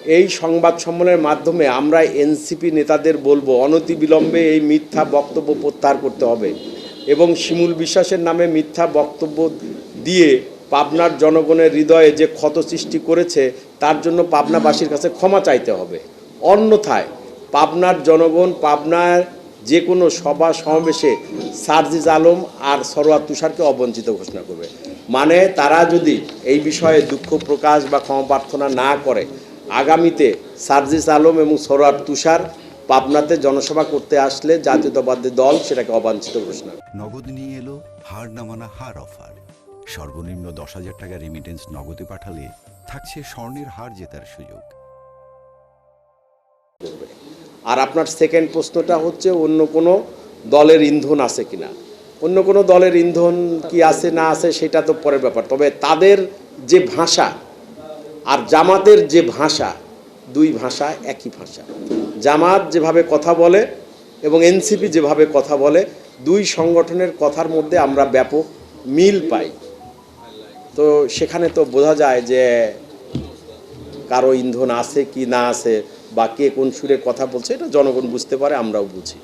এই সংবাদ সম্মেলনের মাধ্যমে আমরা এনসিপি নেতাদের বলবো অনতিবিলম্বে এই মিথ্যা বক্তব্য প্রত্যাহার করতে হবে এবং শিমুল বিশ্বাসের নামে মিথ্যা বক্তব্য দিয়ে পাবনার জনগণের হৃদয়ে যে ক্ষত সৃষ্টি করেছে তার জন্য পাবনাবাসীর কাছে ক্ষমা চাইতে হবে। অন্যথায় পাবনার জনগণ পাবনার যে কোনো সভা সমাবেশে সার্জিস আলম আর সরোয়ার তুষারকে অবঞ্চিত ঘোষণা করবে। মানে তারা যদি এই বিষয়ে দুঃখ প্রকাশ বা ক্ষমা প্রার্থনা না করে আগামীতে সার্জিস আলম এবং সরোয়ার তুষার পাবনাতে জনসভা করতে আসলে জাতীয়তাবাদী দল সেটাকে অবাঞ্ছিত ঘোষণা। নগদ নিয়ে এলো হার না মানা হার অফার। সর্বনিম্ন 10,000 টাকা রেমিটেন্স নগদে পাঠালে থাকছে স্বর্ণের হার জেতার সুযোগ। আর আপনার সেকেন্ড প্রশ্নটা হচ্ছে অন্য কোনো দলের ইন্ধন আছে কিনা। অন্য কোনো দলের ইন্ধন কি আছে না আছে সেটা তো পরের ব্যাপার, তবে তাদের যে ভাষা আর জামাতের যে ভাষা, দুই ভাষা একই ভাষা। জামাত যেভাবে কথা বলে এবং এনসিপি যেভাবে কথা বলে, দুই সংগঠনের কথার মধ্যে আমরা ব্যাপক মিল পাই। তো সেখানে তো বোঝা যায় যে কারো ইন্ধন আছে কি না আছে বা কে কোন সুরে কথা বলছে, এটা জনগণ বুঝতে পারে, আমরাও বুঝি।